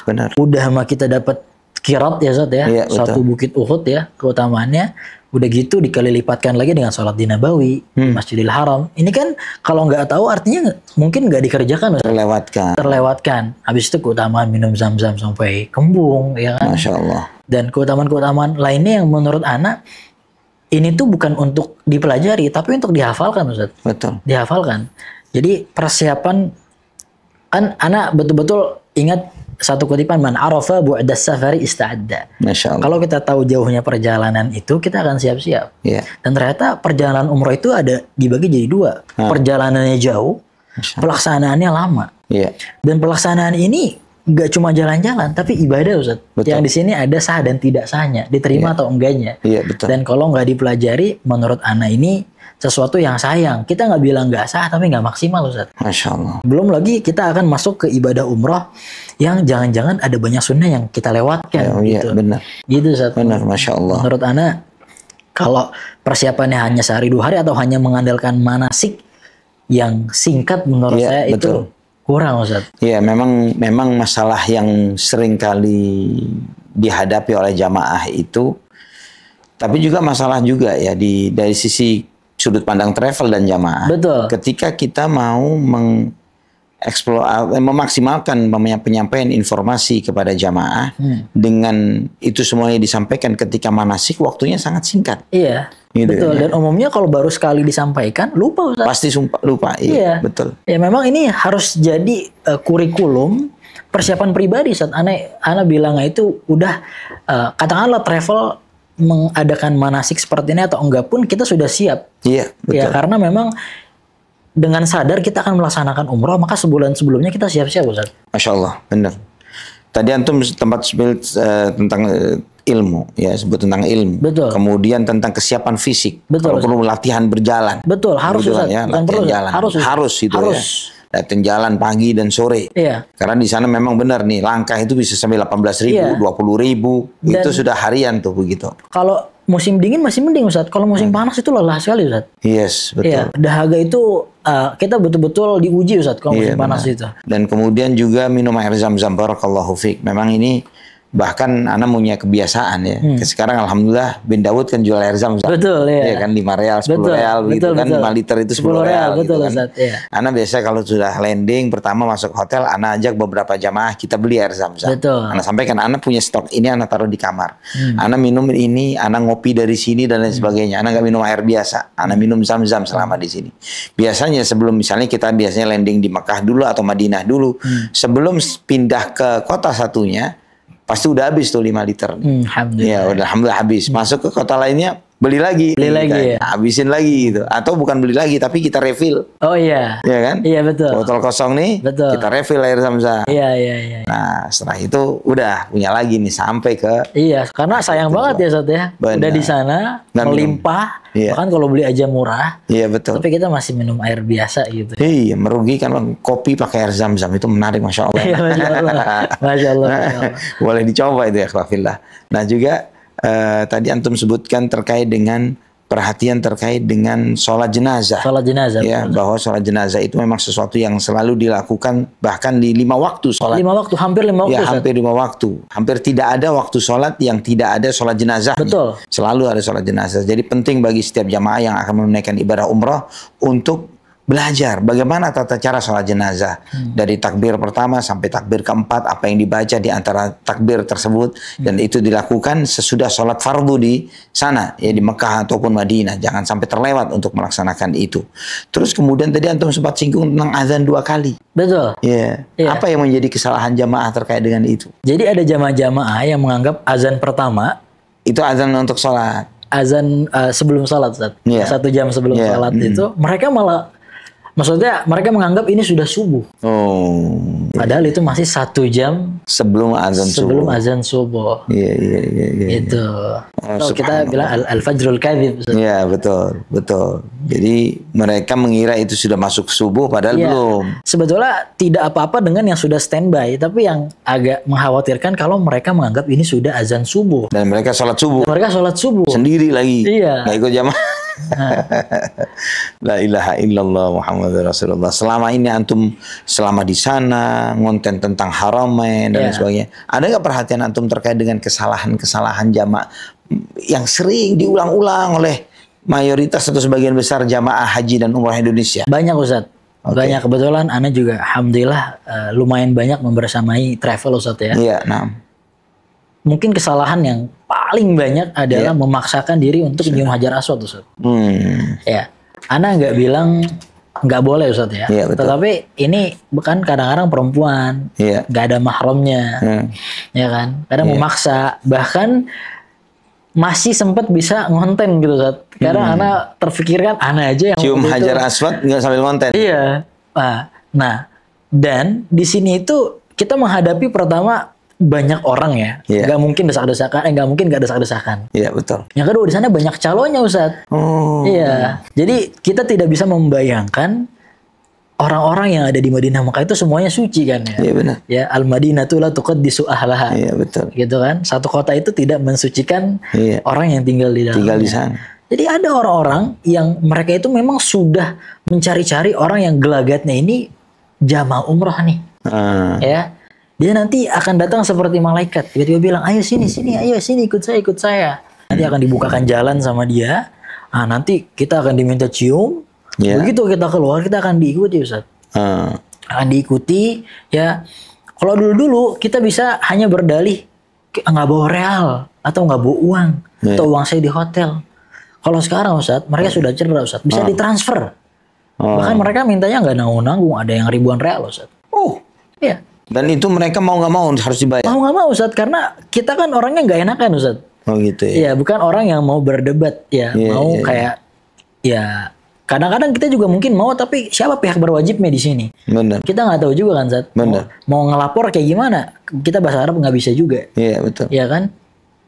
Benar. Udah mah kita dapat Qirat ya Ustaz ya, satu bukit Uhud ya keutamaannya. Udah gitu dikali lipatkan lagi dengan sholat di Nabawi, Masjidil Haram. Ini kan kalau nggak tahu artinya mungkin nggak dikerjakan Ustaz. Terlewatkan. Habis itu keutamaan minum zam-zam sampai kembung ya kan. Masya Allah. Dan keutamaan-keutamaan lainnya yang menurut Ana ini tuh bukan untuk dipelajari tapi untuk dihafalkan Ustaz. Betul. Dihafalkan. Jadi persiapan kan Ana betul-betul ingat satu kutipan, man arafa bu'das safari ista'adda. Masya Allah. Kalau kita tahu jauhnya perjalanan itu, kita akan siap-siap. Iya. Dan ternyata perjalanan umroh itu ada dibagi jadi dua. Perjalanannya jauh, pelaksanaannya lama. Iya. Dan pelaksanaan ini nggak cuma jalan-jalan, tapi ibadah, Ustaz. Betul. Yang di sini ada sah dan tidak sahnya, diterima atau enggaknya. Iya, betul. Dan kalau nggak dipelajari, menurut ana ini sesuatu yang sayang. Kita nggak bilang nggak sah, tapi nggak maksimal, Ustaz. Masya Allah. Belum lagi kita akan masuk ke ibadah umroh yang jangan-jangan ada banyak sunnah yang kita lewatkan. Iya, gitu. benar. Gitu, Ustaz. Benar, Masya Allah. Menurut ana, kalau persiapannya hanya sehari 2 hari atau hanya mengandalkan manasik yang singkat, menurut Iya, saya betul. itu kurang, Ustaz. Iya, memang masalah yang sering kali dihadapi oleh jamaah itu, tapi juga masalah juga ya dari sisi sudut pandang travel dan jamaah. Betul. Ketika kita mau memaksimalkan penyampaian informasi kepada jamaah dengan itu semuanya disampaikan ketika manasik, waktunya sangat singkat. Iya. Gitu betul. ya. Dan umumnya kalau baru sekali disampaikan, lupa, Ustaz. Pasti lupa. Iya, betul. Ya memang ini harus jadi kurikulum persiapan pribadi, Ustaz. Ana bilangnya itu udah katakanlah travel mengadakan manasik seperti ini atau enggak pun kita sudah siap. Iya, betul. Ya karena memang dengan sadar kita akan melaksanakan umroh, maka sebulan sebelumnya kita siap-siap, Ustaz. Masya Allah, benar. Tadi antum tempat tentang ilmu, ya sebut tentang ilmu. Betul. Kemudian tentang kesiapan fisik. Betul, Kalau perlu latihan berjalan. Betul, harus, Gitu kan Ustaz. ya, Bukan latihan perlu, jalan. Ustaz. Harus itu Harus. ya. Latihan jalan pagi dan sore. Iya. Karena di sana memang benar nih, langkah itu bisa sampai 18.000, Iya. 20.000. Itu sudah harian tuh begitu. Kalau musim dingin masih mending, Ustaz. Kalau musim panas itu lelah sekali, Ustaz. Yes, betul. Iya, dahaga itu kita betul-betul diuji, Ustaz, kalau musim panas benar. itu. Dan kemudian juga minum air zam-zam, barakallahu fiik. Memang ini bahkan Ana punya kebiasaan ya. Sekarang alhamdulillah bin Dawud kan jual air zam-zam. Betul, ya. Ya kan 5 real, 10 Betul, real begitu betul, kan, betul. 5 liter itu 10 10 real betul, gitu kan. Ustaz, iya. Ana biasa kalau sudah landing pertama masuk hotel, Ana ajak beberapa jamaah kita beli air zam-zam. Betul. Ana sampaikan Ana punya stok ini, Ana taruh di kamar. Ana minum ini, Ana ngopi dari sini dan lain sebagainya. Ana nggak minum air biasa, Ana minum zam-zam selama di sini. Biasanya sebelum misalnya kita biasanya landing di Mekah dulu atau Madinah dulu, sebelum pindah ke kota satunya pasti udah habis tuh 5 liter. Alhamdulillah. Ya udah alhamdulillah habis. Masuk ke kota lainnya beli lagi. Beli lagi, ya. Habisin lagi gitu. Atau bukan beli lagi tapi kita refill. Oh iya. Iya kan? Iya, betul. Botol kosong nih Betul. kita refill air zam-zam. Iya. Nah setelah itu udah punya lagi nih sampai ke Iya, karena sayang banget ya, Ustaz ya. Benar. Udah di sana Nggak minum. melimpah. Iya. Bahkan kalau beli aja murah, iya betul. tapi kita masih minum air biasa gitu. Iya merugikan Bang. Kopi pakai air zam-zam itu menarik masya Allah. Iya, Masya Allah. Masya Allah. Masya Allah. Boleh dicoba itu ya Khafillah. Nah juga tadi antum sebutkan terkait dengan perhatian terkait dengan sholat jenazah. Sholat jenazah. Ya, betul. bahwa sholat jenazah itu memang sesuatu yang selalu dilakukan bahkan di 5 waktu sholat. 5 waktu, hampir 5 waktu. Ya, Ustaz. hampir 5 waktu. Hampir tidak ada waktu sholat yang tidak ada sholat jenazah. Betul. Selalu ada sholat jenazah. Jadi penting bagi setiap jamaah yang akan menunaikan ibadah umrah untuk belajar bagaimana tata cara sholat jenazah. Dari takbir pertama sampai takbir keempat, apa yang dibaca di antara takbir tersebut. Dan itu dilakukan sesudah sholat fardu di sana, ya di Mekah ataupun Madinah. Jangan sampai terlewat untuk melaksanakan itu. Terus kemudian tadi antum sempat singgung tentang azan 2 kali. Betul. Ya. Iya. Apa yang menjadi kesalahan jamaah terkait dengan itu? Jadi ada jamaah-jamaah yang menganggap azan pertama, Itu azan untuk sholat. azan sebelum sholat, Ustaz. Iya. 1 jam sebelum Iya. sholat itu, mereka malah, maksudnya mereka menganggap ini sudah subuh. Oh. Padahal itu masih 1 jam Sebelum azan sebelum subuh. azan subuh. Iya. Itu. Kalau kita subhanallah. bilang al-fajrul kadhib. Ustaz. Iya betul. Jadi mereka mengira itu sudah masuk subuh padahal Iya. belum. Sebetulnya tidak apa-apa dengan yang sudah standby, tapi yang agak mengkhawatirkan kalau mereka menganggap ini sudah azan subuh. Dan mereka sholat subuh Mereka sholat subuh. sendiri lagi. Iya. Nggak ikut jamaah. La ilaha illallah Muhammadur Rasulullah. Selama ini antum selama di sana ngonten tentang haramain dan lain Iya. sebagainya. Ada nggak perhatian antum terkait dengan kesalahan-kesalahan jamaah yang sering diulang-ulang oleh mayoritas atau sebagian besar jamaah haji dan umrah Indonesia? Banyak, Ustaz. Oke. Banyak. Kebetulan Ana juga alhamdulillah lumayan banyak membersamai travel, Ustaz ya. Iya, nah. Mungkin kesalahan yang paling banyak adalah memaksakan diri untuk nyium hajar aswad, Ustaz. Hmm. Ya. Ana nggak bilang nggak boleh Ustaz ya. Iya, betul. Tetapi ini bukan kadang-kadang perempuan, Iya. nggak ada mahramnya, ya kan. Kadang memaksa, bahkan masih sempat bisa ngonten gitu Ustaz. Kadang Ana terfikirkan Ana aja yang Cium waktu itu- Hajar Aswad nggak sambil ngonten. Iya. Nah, dan di sini itu kita menghadapi pertama banyak orang ya, Iya. nggak mungkin desak-desakan, nggak mungkin nggak desak-desakan. Iya, betul. Yang kedua di sana banyak calonnya Ustaz. Oh. Iya. Jadi kita tidak bisa membayangkan orang-orang yang ada di Madinah Mekah itu semuanya suci kan ya. Iya, benar. Ya, al-Madinatu la tuqaddisu ahlaha. Iya, betul. Gitu kan. Satu kota itu tidak mensucikan Iya. orang yang tinggal di dalamnya. Tinggal di sana. Jadi ada orang-orang yang mereka itu memang sudah mencari-cari orang yang gelagatnya ini jamaah umroh nih. Ya. Dia nanti akan datang seperti malaikat. Tiba-tiba bilang, ayo sini, ayo sini, ikut saya. Nanti akan dibukakan jalan sama dia. Nah, nanti kita akan diminta cium. Iya. Begitu kita keluar, kita akan diikuti Ustaz. Akan diikuti, ya. Kalau dulu-dulu kita bisa hanya berdalih, nggak bawa real, atau nggak bawa uang, atau uang saya di hotel. Kalau sekarang Ustaz, mereka sudah cerdas Ustaz. Bisa ditransfer. Bahkan mereka mintanya nggak nanggung-nanggung, ada yang ribuan real Ustaz. Oh. Iya. Dan itu mereka mau nggak mau harus dibayar. Mau nggak mau Ustaz, karena kita kan orangnya nggak enakan Ustaz. Oh gitu ya. Iya, bukan orang yang mau berdebat ya, mau kayak ya kadang-kadang kita juga mungkin mau, tapi siapa pihak berwajibnya di sini? Benar. Kita nggak tahu juga kan Ustaz. Benar. Mau ngelapor kayak gimana? Kita bahasa Arab nggak bisa juga. Iya, betul. Iya kan?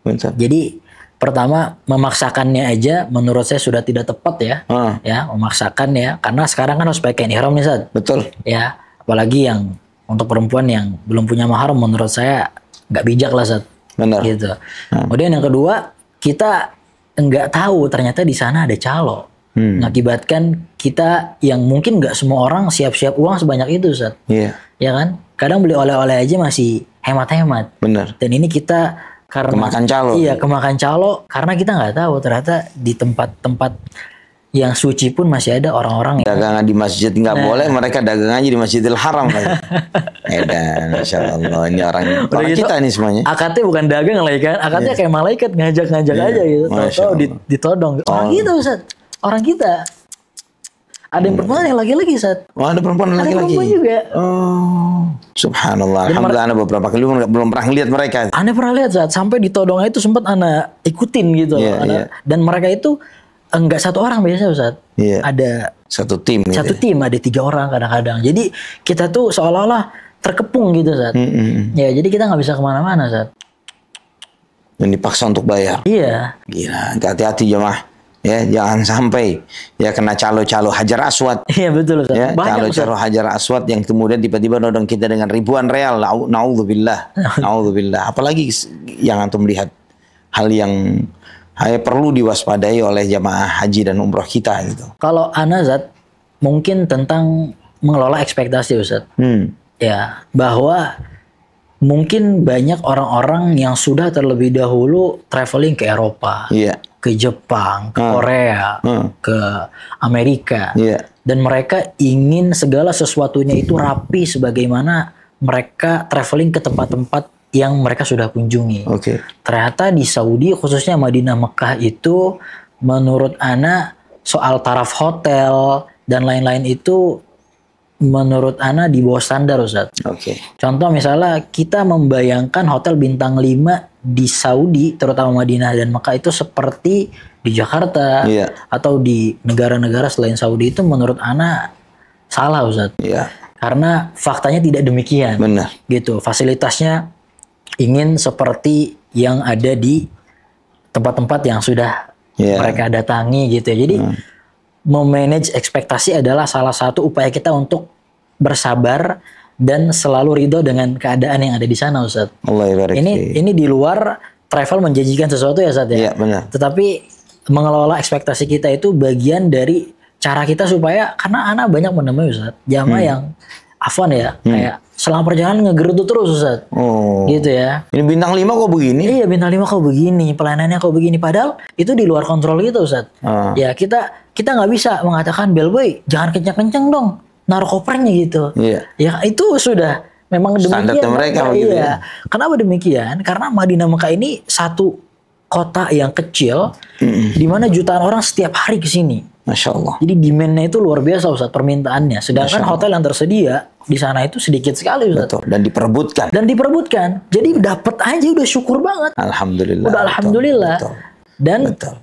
Betul. Jadi pertama memaksakannya aja menurut saya sudah tidak tepat ya. Ya, memaksakan ya, karena sekarang kan harus pakai ihram nih Ustaz. Betul. Ya, apalagi yang untuk perempuan yang belum punya mahram menurut saya nggak bijak lah Ustaz. Benar. Gitu. Kemudian yang kedua, kita nggak tahu ternyata di sana ada calo. Mengakibatkan kita yang mungkin nggak semua orang siap-siap uang sebanyak itu Ustaz. Iya. Ya kan? Kadang beli oleh-oleh aja masih hemat-hemat. Benar. Dan ini kita karena Kemakan calo. Iya, kemakan calo karena kita nggak tahu ternyata di tempat-tempat yang suci pun masih ada orang-orang yang Dagangan di masjid nggak boleh, mereka dagang aja di Masjidil Haram. Edan, Masya Allah, ini orang gitu, kita nih semuanya. akadnya bukan dagang lagi kan, akadnya kayak malaikat ngajak-ngajak aja gitu, Masya tahu Allah. ditodong. Orang kita Ustaz, orang kita. Ada yang perempuan yang laki-laki Ustaz. Oh, ada perempuan Ada laki-laki. perempuan juga. Oh, subhanallah. Alhamdulillah, ana beberapa kali belum pernah lihat mereka. Anda pernah lihat Ustaz, sampai ditodong itu sempat Ana ikutin gitu. Iya, Ana, iya. Dan mereka itu enggak satu orang biasanya Ustaz. Iya. Ada Satu tim. Gitu. satu tim, ada 3 orang kadang-kadang. Jadi kita tuh seolah-olah terkepung gitu Ustaz. Ya, jadi kita nggak bisa kemana-mana Ustaz. Dan dipaksa untuk bayar. Iya. Gila, hati-hati jemaah. Ya, jangan sampai ya kena calo-calo Hajar Aswad. Iya betul Ustaz. Ya, Banyak Ustaz. calo-calo Hajar Aswad yang kemudian tiba-tiba nodong kita dengan ribuan real. Naudzubillah. Naudzubillah. Apalagi yang antum lihat hal yang perlu diwaspadai oleh jamaah haji dan umroh kita gitu. Kalau Ana Zat, mungkin tentang mengelola ekspektasi Ustaz. Ya, bahwa mungkin banyak orang-orang yang sudah terlebih dahulu traveling ke Eropa, Iya. ke Jepang, ke Korea, ke Amerika. Iya. Dan mereka ingin segala sesuatunya itu rapi sebagaimana mereka traveling ke tempat-tempat yang mereka sudah kunjungi. Oke. Ternyata di Saudi, khususnya Madinah Mekah itu, menurut Ana soal taraf hotel dan lain-lain itu menurut Ana di bawah standar Ustaz. Oke. Contoh misalnya kita membayangkan hotel bintang 5 di Saudi, terutama Madinah dan Mekah itu seperti di Jakarta Iya. atau di negara-negara selain Saudi, itu menurut Ana salah Ustaz. Iya. Karena faktanya tidak demikian. Benar. Gitu, fasilitasnya ingin seperti yang ada di tempat-tempat yang sudah Iya. mereka datangi gitu ya. Jadi memanage ekspektasi adalah salah satu upaya kita untuk bersabar dan selalu ridho dengan keadaan yang ada di sana Ustaz. Allah ibarik. Ini di luar travel menjanjikan sesuatu ya Ustaz ya. Iya, benar. Tetapi mengelola ekspektasi kita itu bagian dari cara kita supaya, karena anak banyak menemui Ustaz jamaah yang afwan ya, kayak selama perjalanan ngegerutu terus Ustaz. Oh. Gitu ya. Ini bintang 5 kok begini? Iya, bintang 5 kok begini, pelayanannya kok begini, padahal itu di luar kontrol kita Ustaz. Ya, kita nggak bisa mengatakan bellboy jangan kencang-kencang dong naruh kopernya gitu. Iya. Ya itu sudah memang Standarnya demikian. mereka Iya. begitu ya. Kenapa demikian? Karena Madinah Mekah ini satu kota yang kecil di mana jutaan orang setiap hari ke sini. Masya Allah. Jadi demand-nya itu luar biasa Ustaz, permintaannya. Sedangkan hotel yang tersedia di sana itu sedikit sekali Ustaz. Betul. Dan diperebutkan. Jadi dapat aja udah syukur banget. Alhamdulillah. Udah alhamdulillah. Betul. Dan Betul.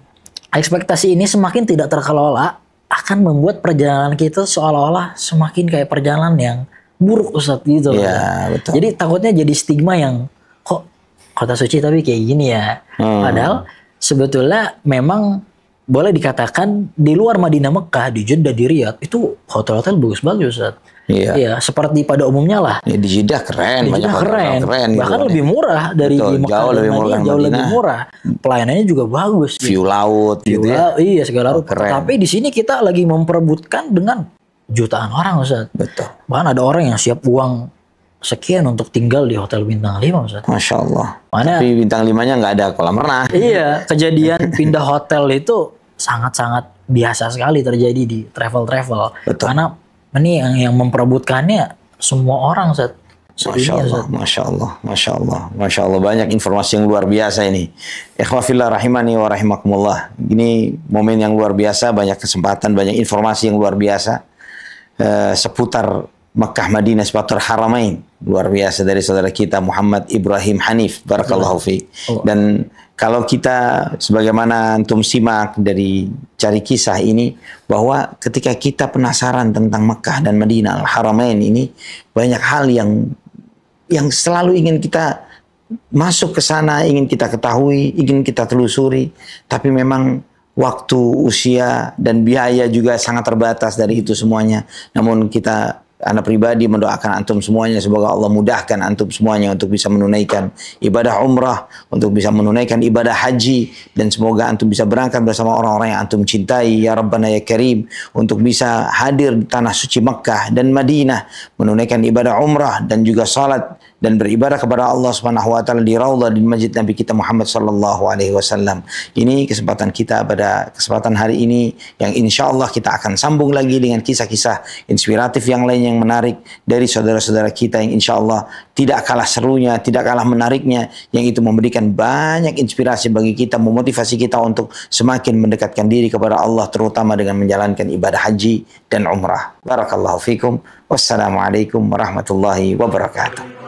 ekspektasi ini semakin tidak terkelola akan membuat perjalanan kita seolah-olah semakin kayak perjalanan yang buruk Ustaz gitu. Ya, betul. Jadi takutnya jadi stigma yang kok kota suci tapi kayak gini ya. Padahal sebetulnya memang boleh dikatakan di luar Madinah, Mekah, di Jeddah, di Riyadh itu hotel-hotel bagus-bagus Ustaz. Iya. Iya, seperti pada umumnya lah. Ya, di Jeddah keren, Di banyak Jeddah hotel keren. Bahkan gitu, lebih murah dari Betul, Mekah jauh dan lebih murah Madinah, jauh lebih Madinah. murah. Pelayanannya juga bagus. View laut gitu ya. Iya, segala rupa. Keren. Tapi di sini kita lagi memperebutkan dengan jutaan orang Ustaz. Betul. Bahkan ada orang yang siap uang sekian untuk tinggal di hotel bintang 5 Ustaz. Masya Allah. Mana? Tapi bintang 5-nya nggak ada kolam renang. Iya, kejadian pindah hotel itu sangat-sangat biasa sekali terjadi di travel-travel. Betul. Karena ini yang memperebutkannya semua orang Ustaz. Masya Allah, Masya Allah, Masya Allah, Masya Allah, banyak informasi yang luar biasa ini. Ikhwafillah rahimani wa rahimakumullah. Ini momen yang luar biasa, banyak kesempatan, banyak informasi yang luar biasa seputar Makkah, Madinah, seputar Haramain. Luar biasa dari saudara kita Muhammad Ibrahim Hanif. Barakallahu fiik. Dan kalau kita sebagaimana antum simak dari cari kisah ini, bahwa ketika kita penasaran tentang Makkah dan Madinah, Al-Haramain ini, banyak hal yang selalu ingin kita masuk ke sana, ingin kita ketahui, ingin kita telusuri, tapi memang waktu, usia, dan biaya juga sangat terbatas dari itu semuanya. Namun anak pribadi mendoakan antum semuanya, semoga Allah mudahkan antum semuanya untuk bisa menunaikan ibadah umrah, untuk bisa menunaikan ibadah haji, dan semoga antum bisa berangkat bersama orang-orang yang antum cintai, ya Rabbana ya Karim, untuk bisa hadir di tanah suci Makkah dan Madinah, menunaikan ibadah umrah dan juga salat dan beribadah kepada Allah Subhanahu wa taala di raudhah di masjid Nabi kita Muhammad sallallahu alaihi wasallam. Ini kesempatan kita pada kesempatan hari ini yang insyaallah kita akan sambung lagi dengan kisah-kisah inspiratif yang lain yang menarik dari saudara-saudara kita yang insyaallah tidak kalah serunya, tidak kalah menariknya, yang itu memberikan banyak inspirasi bagi kita, memotivasi kita untuk semakin mendekatkan diri kepada Allah, terutama dengan menjalankan ibadah haji dan umrah. Barakallahu fikum. Wassalamualaikum warahmatullahi wabarakatuh.